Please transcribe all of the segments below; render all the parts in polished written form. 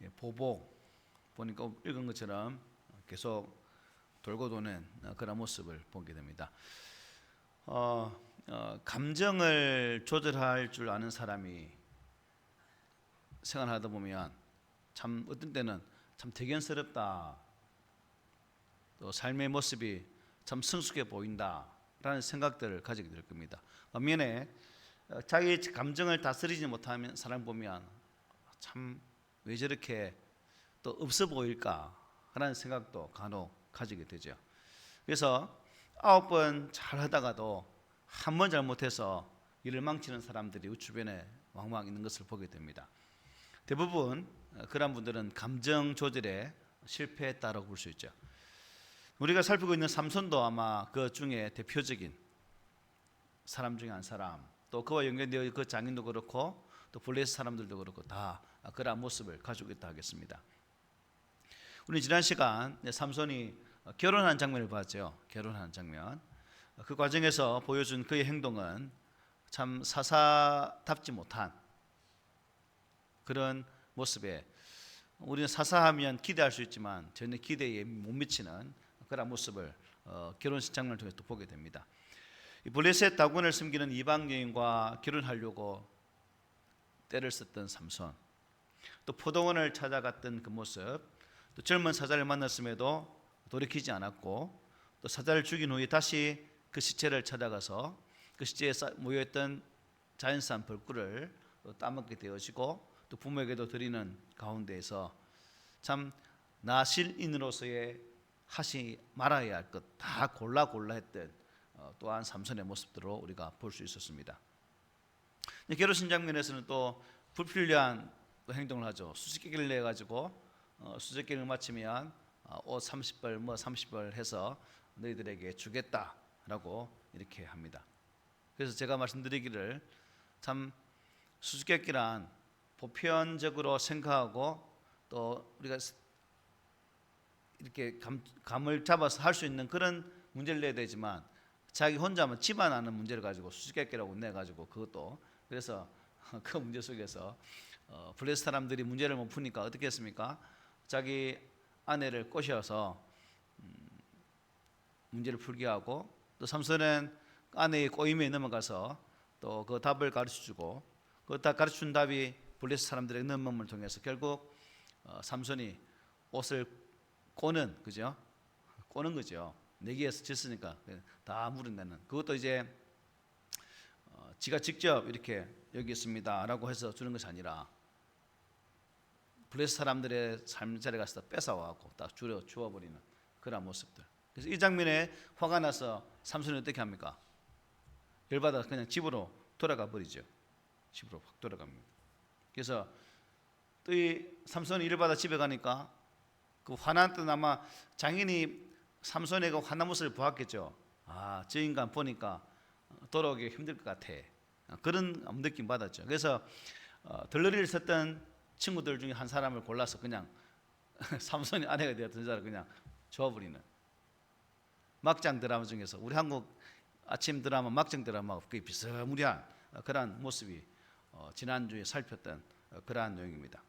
보복 보니까 읽은 것처럼 계속 돌고 도는 그런 모습을 보게 됩니다. 감정을 조절할 줄 아는 사람이 생활하다 보면 참 어떤 때는 참 대견스럽다, 또 삶의 모습이 참 성숙해 보인다라는 생각들을 가지게 될 겁니다. 반면에 자기 감정을 다스리지 못하는 사람 보면 참 왜 저렇게 또 없어 보일까라는 생각도 간혹 가지게 되죠. 그래서 9번 잘 하다가도 한 번 잘못해서 일을 망치는 사람들이 우리 주변에 왕왕 있는 것을 보게 됩니다. 대부분 그런 분들은 감정 조절에 실패했다고 볼 수 있죠. 우리가 살피고 있는 삼손도 아마 그 중에 대표적인 사람 중에 한 사람, 또 그와 연결되어 그 장인도 그렇고 또 블레셋 사람들도 그렇고 다 그러한 모습을 가지고 있다 하겠습니다. 우리 지난 시간 삼손이 결혼하는 장면을 봤죠. 결혼하는 장면. 그 과정에서 보여준 그의 행동은 참 사사답지 못한 그런 모습에, 우리는 사사하면 기대할 수 있지만 전혀 기대에 못 미치는 그런 모습을 결혼식 장면을 통해서 또 보게 됩니다. 블레셋 다곤을 섬기는 이방 여인과 결혼하려고 때를 썼던 삼손, 또 포도원을 찾아갔던 그 모습, 또 젊은 사자를 만났음에도 돌이키지 않았고, 또 사자를 죽인 후에 다시 그 시체를 찾아가서 그 시체에 모여있던 자연산 벌꿀을 따먹게 되어지고, 또 부모에게도 드리는 가운데에서 참 나실인으로서의 하지 말아야 할 것 다 골라 했던 또한 삼손의 모습들로 우리가 볼 수 있었습니다. 결혼식 장면에서는 또 불필요한 행동을 하죠. 수수께끼를 내 가지고 수수께끼를 마치면 옷 30벌 뭐 30벌 해서 너희들에게 주겠다라고 이렇게 합니다. 그래서 제가 말씀드리기를 참 수수께끼란 보편적으로 생각하고 또 우리가 이렇게 감을 잡아서 할 수 있는 그런 문제를 내야 되지만, 자기 혼자만 집안 아는 문제를 가지고 수수께끼라고 내가지고 그것도, 그래서 그 문제 속에서 블레셋 사람들이 문제를 못 푸니까 어떻게 했습니까? 자기 아내를 꼬셔서 문제를 풀게 하고, 또 삼손은 아내의 꼬임에 넘어가서 또 그 답을 가르쳐주고, 그 다 가르쳐준 답이 블레셋 사람들의 넘음을 통해서 결국 삼손이 옷을 꼬는, 그죠? 꼬는 거죠. 내기에서 졌으니까 다 물어내는, 그것도 이제 지가 직접 이렇게 여기 있습니다라고 해서 주는 것이 아니라 블레셋 사람들의 삶 자리에 가서 뺏어와갖고 딱 주워버리는 그런 모습들. 그래서 이 장면에 화가 나서 삼손이 어떻게 합니까? 열받아 그냥 집으로 돌아가 버리죠. 집으로 확 돌아갑니다. 그래서 또 이 삼손이 열받아 집에 가니까 그 화난 뜻, 아마 장인이 삼손의 그 화난 모습을 보았겠죠. 아, 저 인간 보니까 돌아오기 힘들 것 같아. 그런 느낌 받았죠. 그래서 덜러리를 썼던 친구들 중에 한 사람을 골라서 그냥 삼손이 아내가 되었던 자를 그냥 줘버리는, 막장 드라마 중에서 우리 한국 아침 드라마 막장 드라마가 거의 비스무리한 그러한 모습이 지난주에 살폈던 그러한 내용입니다.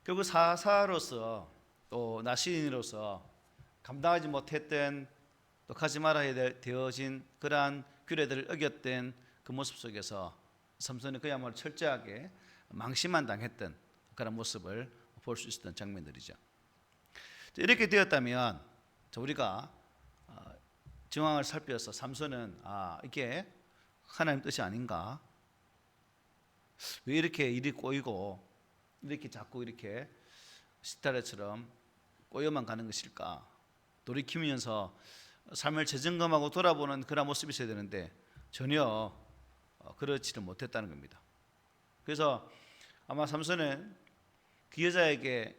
결국 사사로서 또 나시인으로서 감당하지 못했던, 또 가지 말아야 되어진 그러한 규례들을 어겼던 그 모습 속에서 삼손이 그야말로 철저하게 망신만 당했던 그런 모습을 볼 수 있었던 장면들이죠. 이렇게 되었다면 우리가 정황을 살펴서 삼손은 이게 하나님 뜻이 아닌가? 왜 이렇게 일이 꼬이고 이렇게 자꾸 이렇게 시타레처럼 꼬여만 가는 것일까? 돌이키면서 삶을 재점검하고 돌아보는 그런 모습이 있어야 되는데 전혀 그렇지를 못했다는 겁니다. 그래서 아마 삼손은 그 여자에게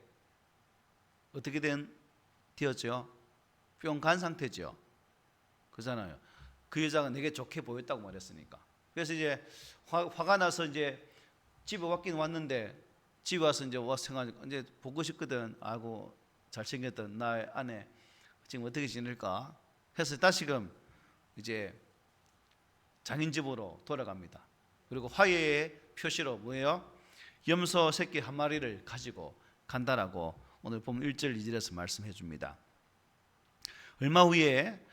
어떻게 되었죠? 뿅 간 상태죠. 그잖아요. 그 여자가 내게 좋게 보였다고 말했으니까. 그래서 이제 화가 나서 이제 집에 왔긴 왔는데, 집에 와서 이제 생각하니까 이제 보고 싶거든. 아이고 잘생겼던 나의 아내 지금 어떻게 지낼까 해서 다시금 이제 장인 집으로 돌아갑니다. 그리고 화해의 표시로 뭐예요? 염소 새끼 한 마리를 가지고 간다라고 오늘 보면 1절 2절에서 말씀해 줍니다. 얼마 후에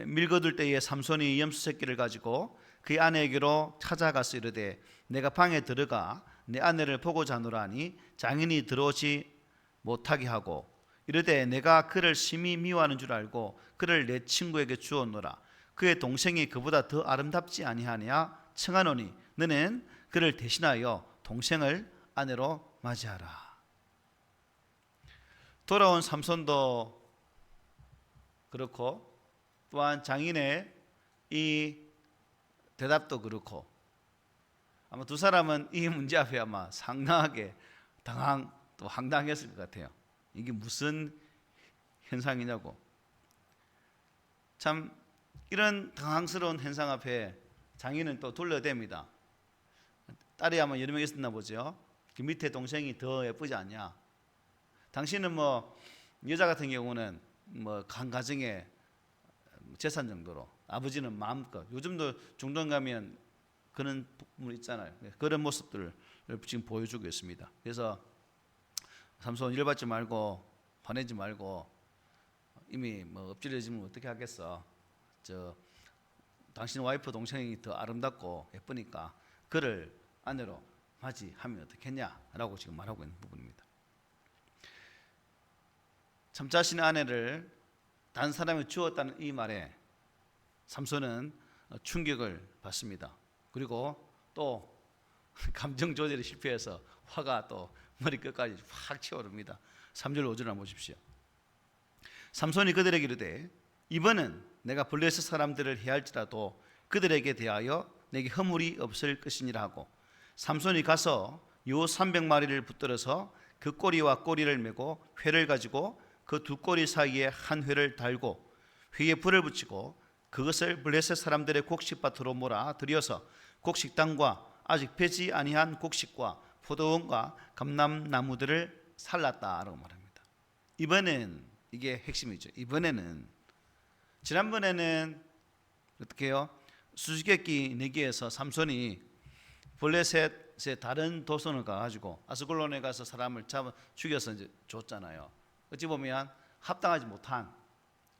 밀거둘 때에 삼손이 염소 새끼를 가지고 그의 아내에게로 찾아가서 이르되 내가 방에 들어가 내 아내를 보고자 하노라 하니 장인이 들어오지 못하게 하고 이르되 내가 그를 심히 미워하는 줄 알고 그를 내 친구에게 주었노라. 그의 동생이 그보다 더 아름답지 아니하냐 청하노니 너는 그를 대신하여 동생을 아내로 맞이하라. 돌아온 삼손도 그렇고 또한 장인의 이 대답도 그렇고 아마 두 사람은 이 문제 앞에 아마 상당하게 또 황당했을 것 같아요. 이게 무슨 현상이냐고. 참 이런 당황스러운 현상 앞에 장인은 또 둘러댑니다. 딸이 아마 여러 명 있었나 보죠. 그 밑에 동생이 더 예쁘지 않냐. 당신은 뭐 여자 같은 경우는 뭐 한 가정의 재산 정도로, 아버지는 마음껏. 요즘도 중동 가면 그런 부분 있잖아요. 그런 모습들을 지금 보여주고 있습니다. 그래서 삼손 열받지 말고 화내지 말고 이미 뭐 엎질러지면 어떻게 하겠어. 당신 와이프 동생이 더 아름답고 예쁘니까 그를 아내로 맞이하면 어떻겠냐라고 지금 말하고 있는 부분입니다. 참 자신의 아내를 다른 사람이 주었다는 이 말에 삼손은 충격을 받습니다. 그리고 또 감정 조절이 실패해서 화가 또 머리끝까지 확 치오릅니다. 3절 5절 한번 보십시오. 삼손이 그들에게 이르되 이번은 내가 블레셋 사람들을 해할지라도 그들에게 대하여 내게 허물이 없을 것이니라 하고 삼손이 가서 요 300마리를 붙들어서 그 꼬리와 꼬리를 메고 회를 가지고 그 두 꼬리 사이에 한 회를 달고 회에 불을 붙이고 그것을 블레셋 사람들의 곡식밭으로 몰아 들여서 곡식당과 아직 배지 아니한 곡식과 포도원과 감람나무들을 살랐다라고 말합니다. 이번엔 이게 핵심이죠. 이번에는 지난번에는 어떻게 해요? 수수께끼 내기에서 삼손이 블레셋의 다른 도성을 가가지고 아스글론에 가서 사람을 잡아 죽여서 이제 줬잖아요. 어찌 보면 합당하지 못한,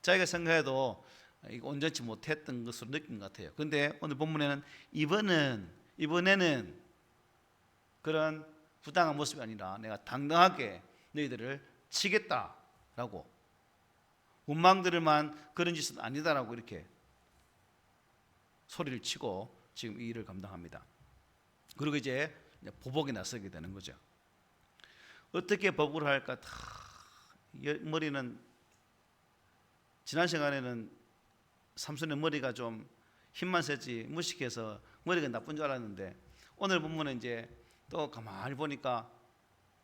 자기가 생각해도 온전치 못했던 것으로 느낀 것 같아요. 그런데 오늘 본문에는 이번에는 그런 부당한 모습이 아니라 내가 당당하게 너희들을 치겠다라고, 운망들만 그런 짓은 아니다라고 이렇게 소리를 치고 지금 이 일을 감당합니다. 그리고 이제 보복에 나서게 되는 거죠. 어떻게 보복을 할까? 머리는 지난 시간에는 삼손의 머리가 좀 힘만 세지 무식해서 머리가 나쁜 줄 알았는데 오늘 본문은 이제 또 가만히 보니까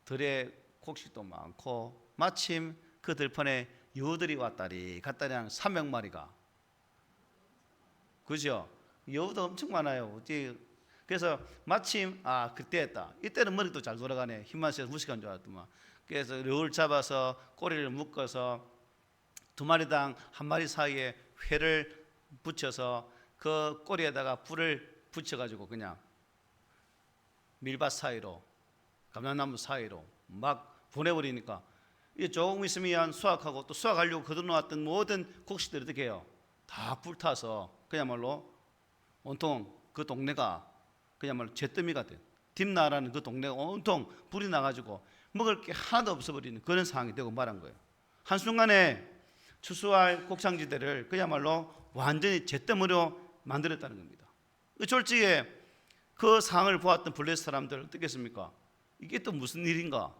들에 곡식도 많고 마침 그 들판에 여우들이 왔다리 갔다리 한 300마리가, 그죠? 여우도 엄청 많아요. 그래서 마침 그때였다. 이때는 머리도 잘 돌아가네. 힘만 세서 무식한 줄 알았더만. 그래서 여우를 잡아서 꼬리를 묶어서 두 마리당 한 마리 사이에 회를 붙여서 그 꼬리에다가 불을 붙여가지고 그냥 밀밭 사이로 감람나무 사이로 막 보내버리니까 이게 조금 있으면 수확하고 또 수확하려고 거둬놓았던 모든 곡식들이 어떻게 해요? 다 불타서 그야말로 온통 그 동네가 그야말로 잿더미가 된, 딥나라는 그 동네가 온통 불이 나가지고 먹을 게 하나도 없어버리는 그런 상황이 되고 말한 거예요. 한순간에 추수할 곡창지대를 그야말로 완전히 잿더미로 만들었다는 겁니다. 졸지에 그 상황을 보았던 블레셋 사람들 어떻겠습니까? 이게 또 무슨 일인가?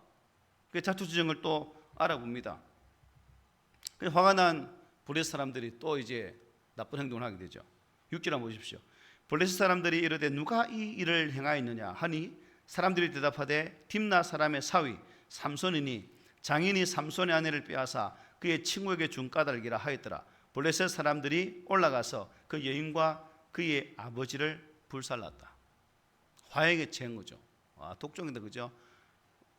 그 자초지종을 또 알아봅니다. 화가 난 블레셋 사람들이 또 이제 나쁜 행동을 하게 되죠. 6절 한번 보십시오. 블레셋 사람들이 이르되 누가 이 일을 행하였느냐 하니 사람들이 대답하되 딥나 사람의 사위 삼손이니 장인이 삼손의 아내를 빼앗아 그의 친구에게 준 까닭이라 하였더라. 블레셋 사람들이 올라가서 그 여인과 그의 아버지를 불살랐다. 화에게 채운 거죠. 독종인데 그죠?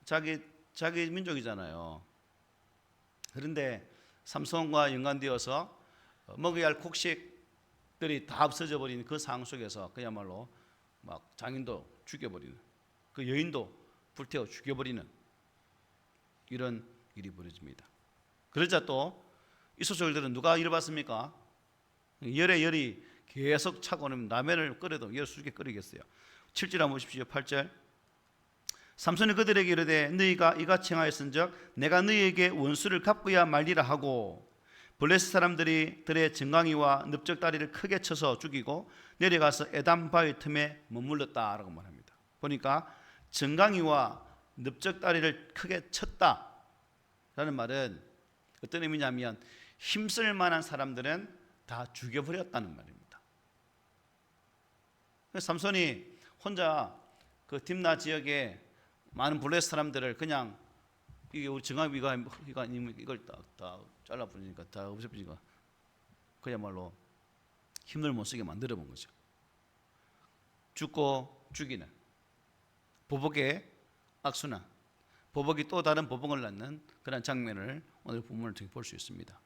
자기 민족이잖아요. 그런데 삼손과 연관되어서 먹어야 할 곡식들이 다 없어져 버린 그 상황 속에서 그야말로 막 장인도 죽여버리는, 그 여인도 불태워 죽여버리는 이런 일이 벌어집니다. 그러자 또 이 소설들은 누가 일어봤습니까? 열에 열이 계속 차고 오면 라면을 끓여도 열 수게 끓이겠어요. 7절 한번 보십시오. 8절. 삼손이 그들에게 이르되 너희가 이같이 행하였은즉 내가 너희에게 원수를 갚고야 말리라 하고 블레셋 사람들이 들의 정강이와 넓적다리를 크게 쳐서 죽이고 내려가서 에담 바위 틈에 머물렀다라고 말합니다. 보니까 정강이와 넓적다리를 크게 쳤다라는 말은 어떤 의미냐면 힘쓸 만한 사람들은 다 죽여버렸다는 말입니다. 삼손이 혼자 그 딥나 지역에 많은 블레셋 사람들을 그냥 이게 우리 정강이가 이걸 다 잘라버리니까 다 없애버리니까 그야말로 힘을 못 쓰게 만들어 본 거죠. 죽고 죽이는 보복의 악순환, 보복이 또 다른 보복을 낳는 그런 장면을 오늘 본문을 통해 볼 수 있습니다.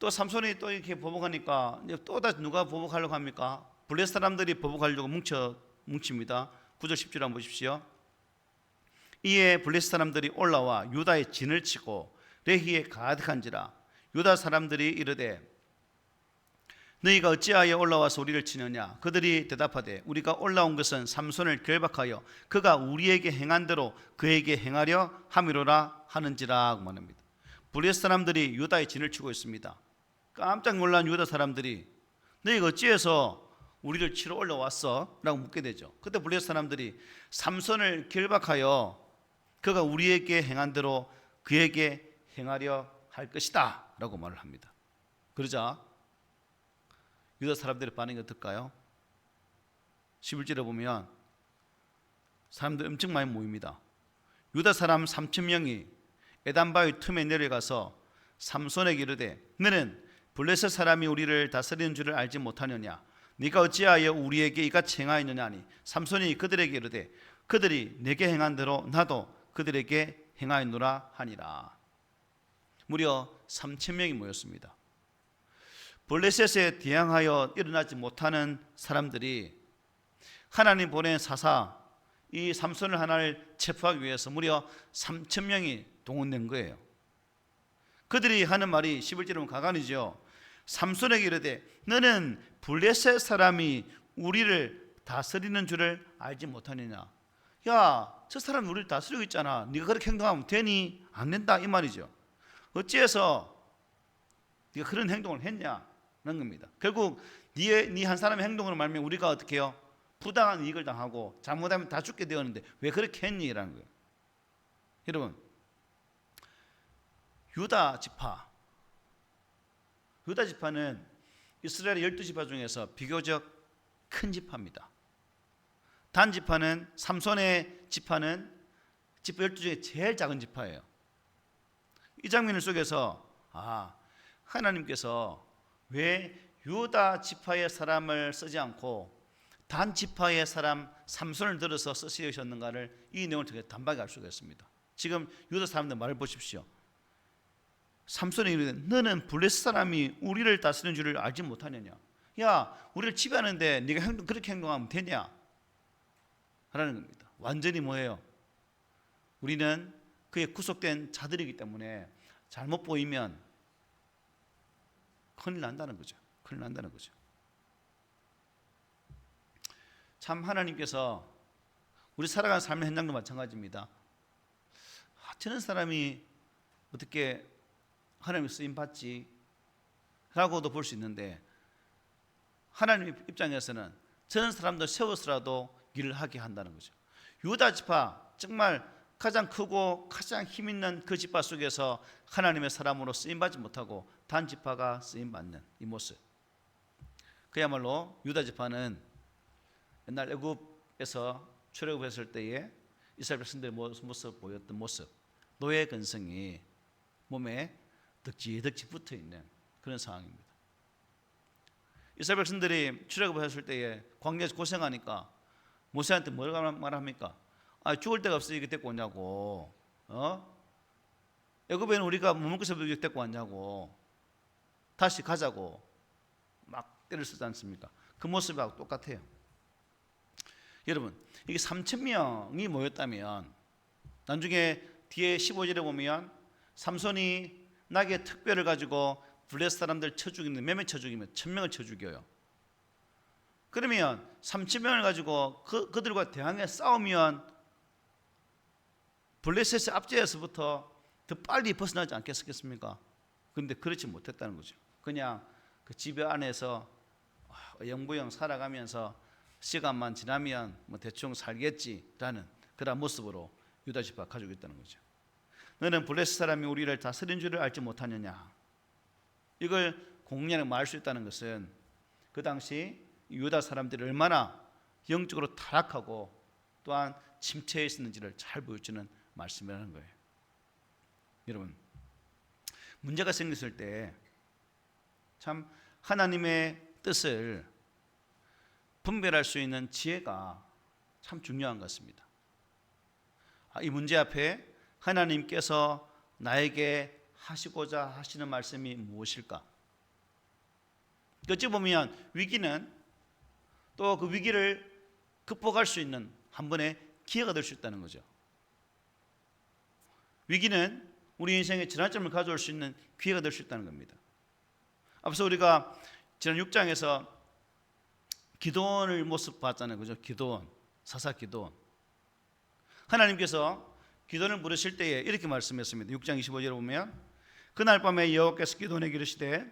또 삼손이 또 이렇게 보복하니까 또 다시 누가 보복하려고 합니까? 블레셋 사람들이 보복하려고 뭉칩니다. 9절 10절 한번 보십시오. 이에 블레셋 사람들이 올라와 유다의 진을 치고 레히에 가득한지라 유다 사람들이 이르되 너희가 어찌하여 올라와서 우리를 치느냐? 그들이 대답하되 우리가 올라온 것은 삼손을 결박하여 그가 우리에게 행한 대로 그에게 행하려 함이로라 하는지라 말합니다. 블레셋 사람들이 유다의 진을 치고 있습니다. 깜짝 놀란 유다 사람들이 너희가 어찌해서 우리를 치러 올라왔어? 라고 묻게 되죠. 그때 블레셋 사람들이 삼손을 결박하여 그가 우리에게 행한 대로 그에게 행하려 할 것이다 라고 말을 합니다. 그러자 유다 사람들의 반응이 어떨까요? 11절에 보면 사람들 엄청 많이 모입니다. 유다 사람 3,000명이 에담바위 틈에 내려가서 삼손에게 이르되 너는 블레셋 사람이 우리를 다스리는 줄을 알지 못하느냐? 네가 어찌하여 우리에게 이같이 행하였느냐 하니 삼손이 그들에게 이르되 그들이 내게 행한 대로 나도 그들에게 행하였노라 하니라. 무려 3,000명이 모였습니다. 블레셋에 대항하여 일어나지 못하는 사람들이 하나님 보낸 사사 이 삼손을 하나를 체포하기 위해서 무려 3,000명이 동원된 거예요. 그들이 하는 말이 11절은 가관이죠. 삼손에게 이르되 너는 블레셋 사람이 우리를 다스리는 줄을 알지 못하느냐? 야, 저 사람이 우리를 다스리고 있잖아. 네가 그렇게 행동하면 되니? 안 된다 이 말이죠. 어찌해서 네가 그런 행동을 했냐는 겁니다. 결국 네 한 사람의 행동으로 말미암아 우리가 어떻게 해요? 부당한 이익을 당하고 잘못하면 다 죽게 되었는데 왜 그렇게 했니? 라는 거예요. 여러분, 유다 지파는 이스라엘의 12지파 중에서 비교적 큰 지파입니다. 단 지파는 삼손의 지파는 지파 12 중에 제일 작은 지파예요. 이 장면 속에서 하나님께서 왜 유다 지파의 사람을 쓰지 않고 단 지파의 사람 삼손을 들어서 쓰시셨는가를 이 내용을 통해 단박에 알 수가 있습니다. 지금 유다 사람들 말을 보십시오. 삼손이 이르되 너는 블레셋 사람이 우리를 다스리는 줄을 알지 못하느냐? 야, 우리를 지배하는데 네가 그렇게 행동하면 되냐? 라는 겁니다. 완전히 뭐예요? 우리는 그의 구속된 자들이기 때문에 잘못 보이면 큰일 난다는 거죠. 큰일 난다는 거죠. 참 하나님께서 우리 살아가는 삶의 현장도 마찬가지입니다. 저런 사람이 어떻게 하나님의 쓰임 받지? 라고도 볼 수 있는데 하나님 입장에서는 저런 사람들 세워서라도 일을 하게 한다는 거죠. 유다 지파 정말 가장 크고 가장 힘 있는 그 지파 속에서 하나님의 사람으로 쓰임 받지 못하고 단 지파가 쓰임 받는 이 모습. 그야말로 유다 지파는 옛날 애굽에서 출애굽했을 때에 이스라엘 백성들의 모습 보였던 모습, 노예 근성이 몸에 덕지덕지 붙어 있는 그런 상황입니다. 이스라엘 백성들이 출애굽했을 때에 광야에서 고생하니까 모세한테 뭐라고 말합니까? 죽을 데가 없으니 데리고 오냐고. 애굽에는 우리가 머물 곳에 데리고 왔냐고. 다시 가자고 막 때를 쓰지 않습니까? 그 모습하고 똑같아요. 여러분, 이게 3,000명이 모였다면 나중에 뒤에 15절에 보면 삼손이 나귀의 특별을 가지고 블레셋 사람들 쳐 죽이는, 몇명 쳐 죽이면 1,000명을 쳐 죽여요. 그러면 3,000명을 가지고 그들과 대항해 싸우면 블레셋의 압제에서부터 더 빨리 벗어나지 않겠습니까? 그런데 그렇지 못했다는 거죠. 그냥 그 집 안에서 영부영 살아가면서 시간만 지나면 뭐 대충 살겠지라는 그런 모습으로 유다 지파가 가지고 있다는 거죠. 너는 블레셋 사람이 우리를 다스린 줄을 알지 못하느냐? 이걸 공략을 말할 수 있다는 것은 그 당시 유다 사람들이 얼마나 영적으로 타락하고 또한 침체해 있었는지를 잘 보여주는 말씀이라는 거예요. 여러분, 문제가 생겼을 때 참 하나님의 뜻을 분별할 수 있는 지혜가 참 중요한 것 같습니다. 이 문제 앞에 하나님께서 나에게 하시고자 하시는 말씀이 무엇일까? 어찌 보면 위기는 또 그 위기를 극복할 수 있는 한 번의 기회가 될 수 있다는 거죠. 위기는 우리 인생의 전환점을 가져올 수 있는 기회가 될 수 있다는 겁니다. 앞서 우리가 지난 6장에서 기도원의 모습 봤잖아요. 그죠? 기도원, 사사 기도원. 하나님께서 기도원을 부르실 때에 이렇게 말씀했습니다. 6장 25절에 보면 그날 밤에 여호와께서 기도원에게 이르시되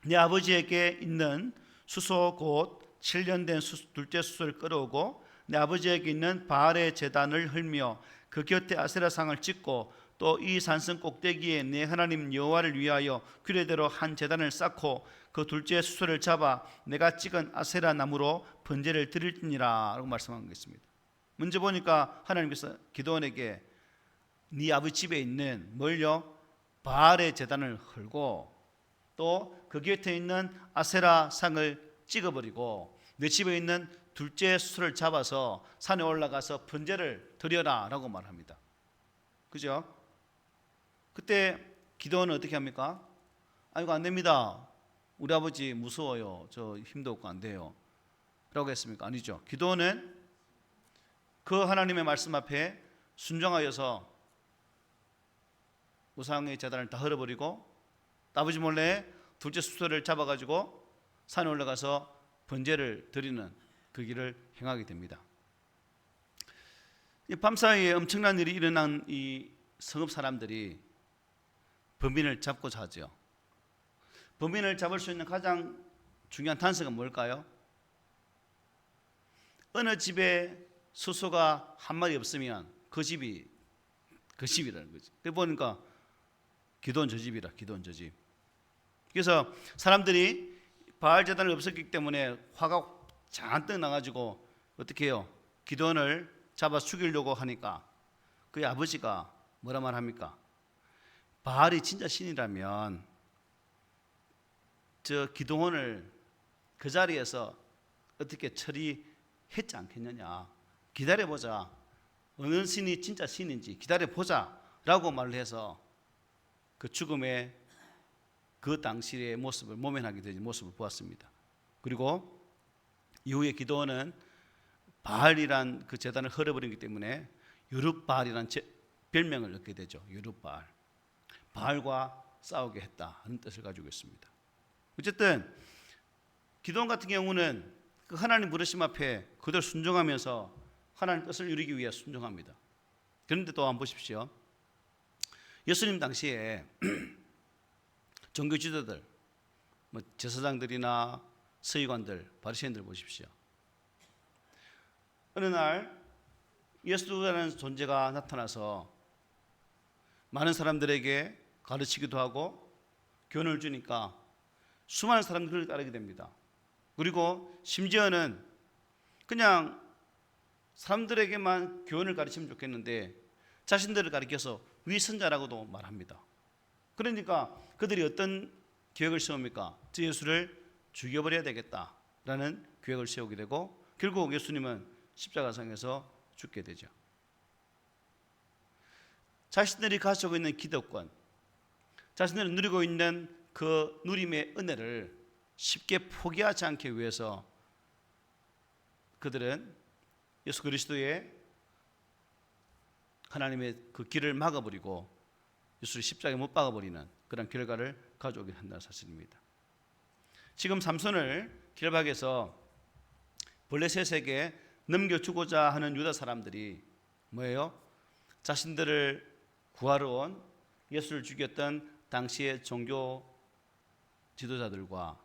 네 아버지에게 있는 수소 곧 7년 된 둘째 수소를 끌어오고 내 아버지에게 있는 바알의 제단을 헐며 그 곁에 아세라상을 찍고 또 이 산성 꼭대기에 내 하나님 여호와를 위하여 규례대로 한 제단을 쌓고 그 둘째 수소를 잡아 내가 찍은 아세라 나무로 번제를 드릴지니라 라고 말씀한 것입니다. 먼저 보니까 하나님께서 기도원에게 네 아버지 집에 있는 뭘요? 바알의 제단을 헐고 또 그 곁에 있는 아세라 상을 찍어버리고 내 집에 있는 둘째 수소를 잡아서 산에 올라가서 번제를 드려라 라고 말합니다. 그죠? 그때 기도원은 어떻게 합니까? 이거 안 됩니다. 우리 아버지 무서워요. 저 힘도 없고 안 돼요. 라고 했습니까? 아니죠. 기도원은 그 하나님의 말씀 앞에 순종하여서 우상의 제단을 다 헐어버리고 아버지 몰래 둘째 수소를 잡아가지고 산에 올라가서 번제를 드리는 그 길을 행하게 됩니다. 밤사이에 엄청난 일이 일어난 이 성읍 사람들이 범인을 잡고자 하죠. 범인을 잡을 수 있는 가장 중요한 단서가 뭘까요? 어느 집에 수소가 한 마리 없으면 그 집이라는 거지. 그러니까 보니까 기도원 저 집이라, 기도원 저 집. 그래서 사람들이 바알 제단을 없었기 때문에 화가 잔뜩 나가지고 어떻게 해요? 기도원을 잡아 죽이려고 하니까 그의 아버지가 뭐라 말합니까? 바알이 진짜 신이라면 저 기도원을 그 자리에서 어떻게 처리했지 않겠느냐. 기다려보자. 어느 신이 진짜 신인지 기다려보자 라고 말을 해서 그 죽음의 그 당시의 모습을 모면하게 된 모습을 보았습니다. 그리고 이후에 기도원은 바알이란 그 제단을 헐어버리기 때문에 유룹바알이란 별명을 얻게 되죠. 유룹바알. 바알과 싸우게 했다 하는 뜻을 가지고 있습니다. 어쨌든 기도원 같은 경우는 그 하나님 부르심 앞에 그대로 순종하면서 하나님 뜻을 이루기 위해 순종합니다. 그런데 또 한번 보십시오. 예수님 당시에 종교 지도들, 제사장들이나 서기관들, 바리새인들 보십시오. 어느 날 예수라는 존재가 나타나서 많은 사람들에게 가르치기도 하고 교훈을 주니까 수많은 사람들을 따르게 됩니다. 그리고 심지어는 그냥 사람들에게만 교훈을 가르치면 좋겠는데 자신들을 가리켜서 위선자라고도 말합니다. 그러니까 그들이 어떤 계획을 세웁니까? 저 예수를 죽여버려야 되겠다라는 계획을 세우게 되고 결국 예수님은 십자가상에서 죽게 되죠. 자신들이 가지고 있는 기득권, 자신들이 누리고 있는 그 누림의 은혜를 쉽게 포기하지 않기 위해서 그들은 예수 그리스도의 하나님의 그 길을 막아버리고 예수를 십자가에 못 박아버리는 그런 결과를 가져오게 한다는 사실입니다. 지금 삼손을 길박에서 블레셋에게 넘겨주고자 하는 유다 사람들이 뭐예요? 자신들을 구하러 온 예수를 죽였던 당시의 종교 지도자들과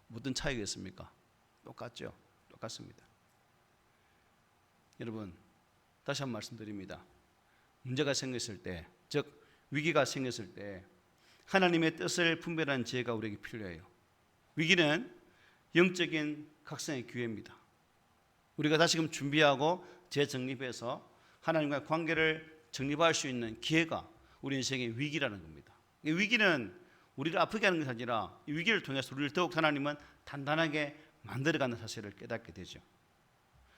무슨 차이가 있습니까? 똑같죠. 똑같습니다. 여러분, 다시 한번 말씀드립니다. 문제가 생겼을 때, 즉 위기가 생겼을 때 하나님의 뜻을 분별하는 지혜가 우리에게 필요해요. 위기는 영적인 각성의 기회입니다. 우리가 다시금 준비하고 재정립해서 하나님과의 관계를 정립할 수 있는 기회가 우리 인생의 위기라는 겁니다. 이 위기는 우리를 아프게 하는 것이 아니라 이 위기를 통해서 우리를 더욱 하나님은 단단하게 만들어가는 사실을 깨닫게 되죠.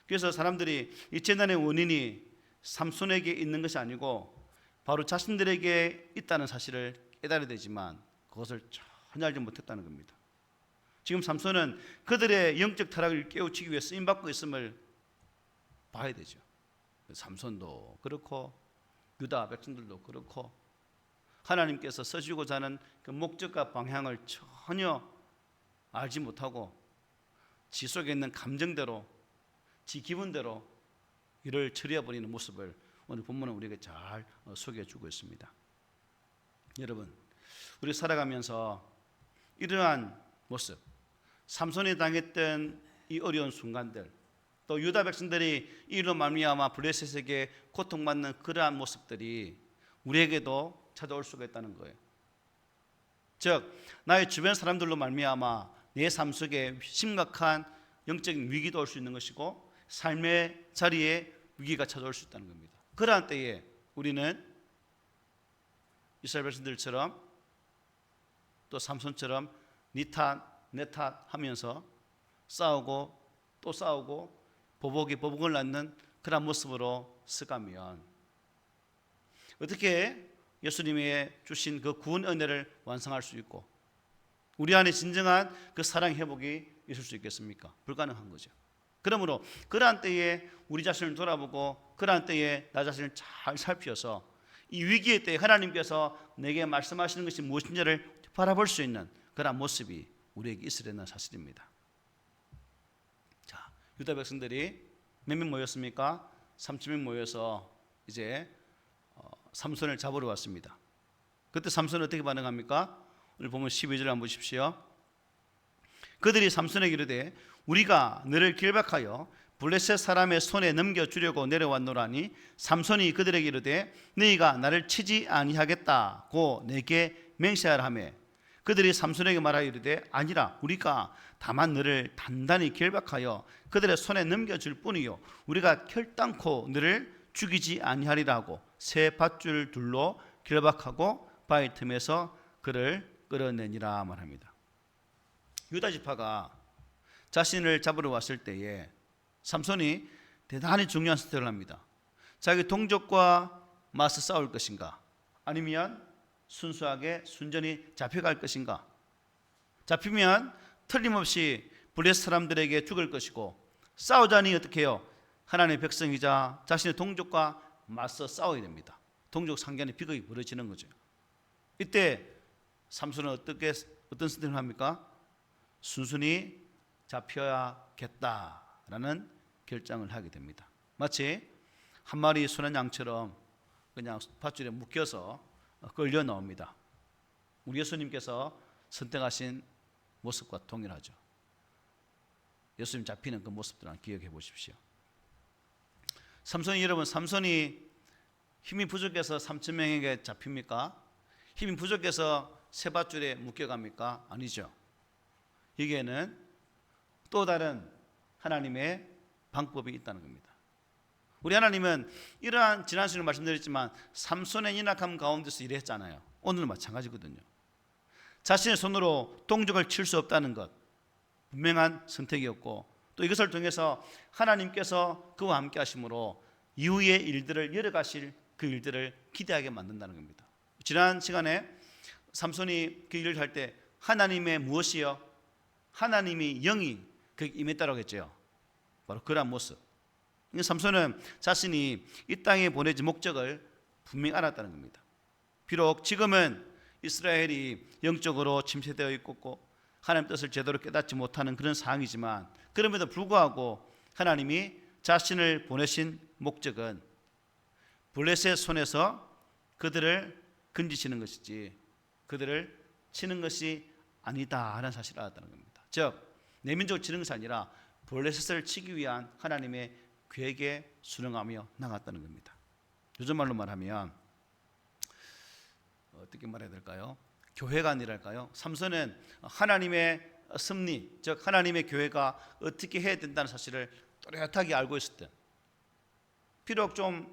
그래서 사람들이 이 재난의 원인이 삼손에게 있는 것이 아니고 바로 자신들에게 있다는 사실을 깨달아야 되지만 그것을 전혀 알지 못했다는 겁니다. 지금 삼손은 그들의 영적 타락을 깨우치기 위해 쓰임받고 있음을 봐야 되죠. 삼손도 그렇고 유다 백성들도 그렇고 하나님께서 써주고자 하는 그 목적과 방향을 전혀 알지 못하고 지 속에 있는 감정대로 지 기분대로 일을 처리해버리는 모습을 오늘 본문은 우리에게 잘 소개해주고 있습니다. 여러분, 우리 살아가면서 이러한 모습, 삼손이 당했던 이 어려운 순간들, 또 유다 백성들이 이로 말미암아 블레셋에게 고통받는 그러한 모습들이 우리에게도 찾아올 수가 있다는 거예요. 즉 나의 주변 사람들로 말미암아 내 삶 속에 심각한 영적인 위기도 올 수 있는 것이고 삶의 자리에 위기가 찾아올 수 있다는 겁니다. 그러한 때에 우리는 이스라엘 백성들처럼 또 삼손처럼 니 탓 내 탓 하면서 싸우고 또 싸우고 보복이 보복을 낳는 그런 모습으로 서가면 어떻게 예수님이 주신 그 구원 은혜를 완성할 수 있고 우리 안에 진정한 그 사랑 회복이 있을 수 있겠습니까? 불가능한 거죠. 그러므로 그러한 때에 우리 자신을 돌아보고 그러한 때에 나 자신을 잘 살피어서 이 위기의 때에 하나님께서 내게 말씀하시는 것이 무엇인지를 바라볼 수 있는 그러한 모습이 우리에게 있어야 된다는 사실입니다. 자, 유다 백성들이 몇 명 모였습니까? 3,000명 모여서 이제 삼손을 잡으러 왔습니다. 그때 삼손은 어떻게 반응합니까? 오늘 보면 12절 한번 보십시오. 그들이 삼손에게 이르되 우리가 너를 길박하여 블레셋 사람의 손에 넘겨주려고 내려왔노라니 삼손이 그들에게 이르되 너희가 나를 치지 아니하겠다고 내게 맹세하라 하며 그들이 삼손에게 말하여 이르되 아니라 우리가 다만 너를 단단히 결박하여 그들의 손에 넘겨줄 뿐이요 우리가 결단코 너를 죽이지 아니하리라 하고 새 밧줄 둘로 결박하고 바위 틈에서 그를 끌어내니라 말합니다. 유다 지파가 자신을 잡으러 왔을 때에 삼손이 대단히 중요한 선택을 합니다. 자기 동족과 맞서 싸울 것인가 아니면 순수하게 순전히 잡혀갈 것인가. 잡히면 틀림없이 블레셋 사람들에게 죽을 것이고 싸우자니 어떻게 해요? 하나님의 백성이자 자신의 동족과 맞서 싸워야 됩니다. 동족 상간의 비극이 벌어지는 거죠. 이때 삼손은 어떤 선택을 합니까? 순순히 잡혀야겠다라는 결정을 하게 됩니다. 마치 한 마리 순한 양처럼 그냥 밧줄에 묶여서 끌려 나옵니다. 우리 예수님께서 선택하신 모습과 동일하죠. 예수님 잡히는 그 모습들 한번 기억해 보십시오. 삼손이 힘이 부족해서 3,000명에게 잡힙니까? 힘이 부족해서 새 밧줄에 묶여갑니까? 아니죠. 여기에는 또 다른 하나님의 방법이 있다는 겁니다. 우리 하나님은 이러한 지난 시간에 말씀드렸지만 삼손의 연약함 가운데서 일했잖아요. 오늘은 마찬가지거든요. 자신의 손으로 동족을 칠 수 없다는 것 분명한 선택이었고 또 이것을 통해서 하나님께서 그와 함께 하심으로 이후의 일들을 열어가실 그 일들을 기대하게 만든다는 겁니다. 지난 시간에 삼손이 그 일을 할 때 하나님의 무엇이요? 하나님이 영이 그 임했다라고 했죠. 바로 그러한 모습. 삼손은 자신이 이 땅에 보내진 목적을 분명히 알았다는 겁니다. 비록 지금은 이스라엘이 영적으로 침체되어 있고 하나님 뜻을 제대로 깨닫지 못하는 그런 상황이지만, 그럼에도 불구하고 하나님이 자신을 보내신 목적은 블레셋 손에서 그들을 건지시는 것이지 그들을 치는 것이 아니다 하는 사실을 알았다는 겁니다. 즉 내 민족을 치는 것이 아니라 블레셋을 치기 위한 하나님의 계획에 순응하며 나갔다는 겁니다. 요즘 말로 말하면 어떻게 말해야 될까요? 교회관이랄까요? 삼손은 하나님의 섭리, 즉 하나님의 교회가 어떻게 해야 된다는 사실을 또렷하게 알고 있을 때, 비록 좀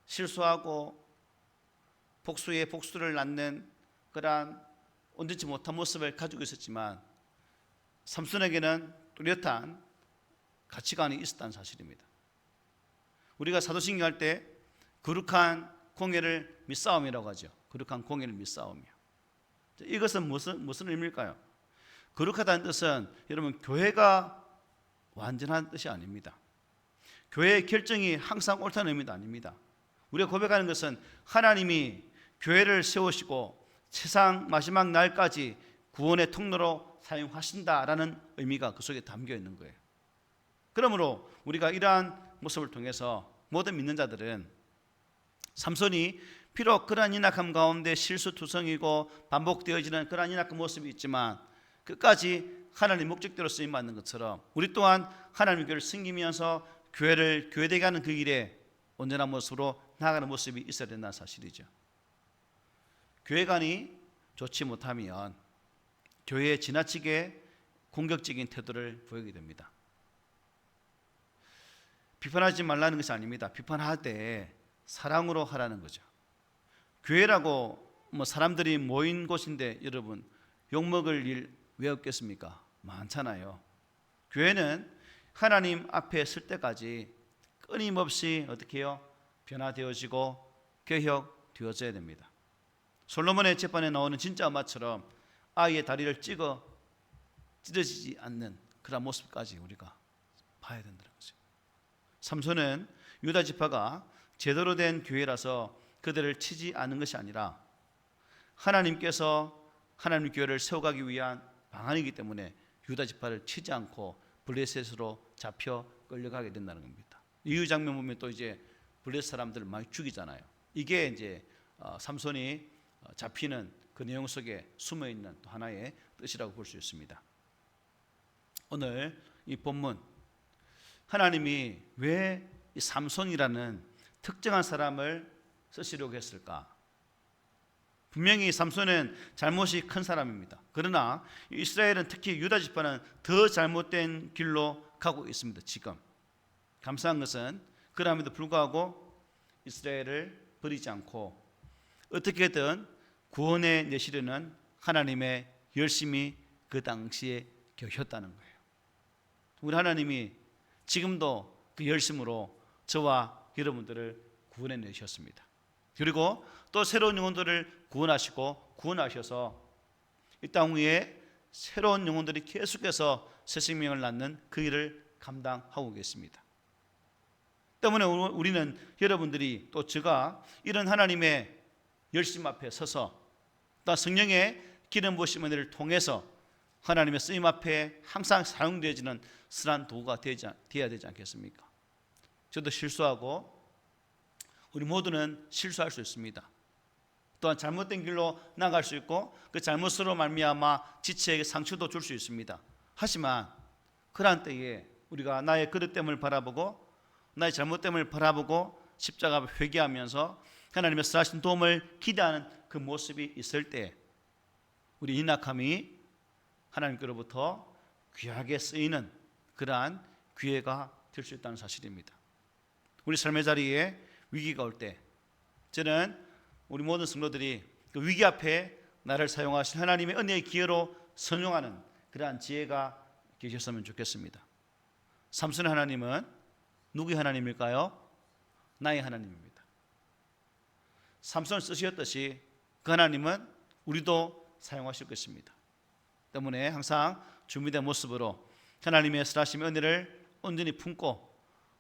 실수하고 복수에 복수를 낳는 그러한 온전치 못한 모습을 가지고 있었지만 삼손에게는 뚜렷한 가치관이 있었다는 사실입니다. 우리가 사도신경 할 때 거룩한 공예를 밑싸움이라고 하죠. 거룩한 공예를 밑싸움이요. 이것은 무슨 의미일까요? 거룩하다는 뜻은 여러분 교회가 완전한 뜻이 아닙니다. 교회의 결정이 항상 옳다는 의미도 아닙니다. 우리가 고백하는 것은 하나님이 교회를 세우시고 세상 마지막 날까지 구원의 통로로 사용하신다라는 의미가 그 속에 담겨 있는 거예요. 그러므로 우리가 이러한 모습을 통해서 모든 믿는 자들은 삼손이 비록 그러한 인악함 가운데 실수투성이고 반복되어지는 그러한 인악한 모습이 있지만 끝까지 하나님 목적대로 쓰임받는 것처럼 우리 또한 하나님의 교회를 섬기면서 교회를 교회되게 하는 그 일에 온전한 모습으로 나아가는 모습이 있어야 된다는 사실이죠. 교회관이 좋지 못하면 교회에 지나치게 공격적인 태도를 보이게 됩니다. 비판하지 말라는 것이 아닙니다. 비판할 때 사랑으로 하라는 거죠. 교회라고 사람들이 모인 곳인데 여러분 욕먹을 일 왜 없겠습니까? 많잖아요. 교회는 하나님 앞에 설 때까지 끊임없이 어떻게 해요? 변화되어지고 개혁되어져야 됩니다. 솔로몬의 재판에 나오는 진짜 엄마처럼 아이의 다리를 찢어지지 않는 그런 모습까지 우리가 봐야 된다는 거죠. 삼손은 유다 지파가 제대로 된 교회라서 그들을 치지 않은 것이 아니라 하나님께서 하나님 교회를 세워가기 위한 방안이기 때문에 유다 지파를 치지 않고 블레셋으로 잡혀 끌려가게 된다는 겁니다. 이후 장면 보면 또 이제 블레셋 사람들을 많이 죽이잖아요. 이게 이제 삼손이 잡히는 그 내용 속에 숨어 있는 또 하나의 뜻이라고 볼 수 있습니다. 오늘 이 본문 하나님이 왜 이 삼손이라는 특정한 사람을 쓰시려고 했을까? 분명히 삼손은 잘못이 큰 사람입니다. 그러나 이스라엘은 특히 유다 지파는 더 잘못된 길로 가고 있습니다. 지금 감사한 것은 그럼에도 불구하고 이스라엘을 버리지 않고 어떻게든 구원에 내시려는 하나님의 열심이 그 당시에 격혔다는 거예요. 우리 하나님이 지금도 그 열심으로 저와 여러분들을 구원해 내셨습니다. 그리고 또 새로운 영혼들을 구원하셔서 이 땅 위에 새로운 영혼들이 계속해서 새 생명을 낳는 그 일을 감당하고 계십니다. 때문에 우리는 여러분들이 또 제가 이런 하나님의 열심 앞에 서서 또 성령의 기름 부으심 은혜를 통해서 하나님의 쓰임 앞에 항상 사용되어지는 선한 도구가 되어야 되지 않겠습니까? 저도 실수하고 우리 모두는 실수할 수 있습니다. 또한 잘못된 길로 나갈 수 있고 그 잘못으로 말미암아 지체에게 상처도 줄 수 있습니다. 하지만 그러한 때에 우리가 나의 그릇됨을 바라보고 나의 잘못됨을 바라보고 십자가 회개하면서 하나님의 선하신 도움을 기대하는 그 모습이 있을 때 우리 인악함이 하나님께로부터 귀하게 쓰이는 그러한 기회가 될 수 있다는 사실입니다. 우리 삶의 자리에 위기가 올 때 저는 우리 모든 성도들이 그 위기 앞에 나를 사용하신 하나님의 은혜의 기회로 선용하는 그러한 지혜가 계셨으면 좋겠습니다. 삼손의 하나님은 누구의 하나님일까요? 나의 하나님입니다. 삼손을 쓰셨듯이 그 하나님은 우리도 사용하실 것입니다. 때문에 항상 준비된 모습으로 하나님의 선하심의 은혜를 온전히 품고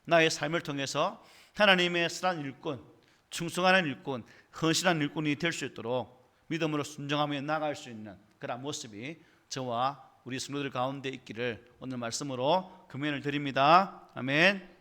나의 삶을 통해서 하나님의 선한 일꾼, 충성하는 일꾼, 헌신한 일꾼이 될 수 있도록 믿음으로 순종하며 나아갈 수 있는 그런 모습이 저와 우리 성도들 가운데 있기를 오늘 말씀으로 금연을 드립니다. 아멘.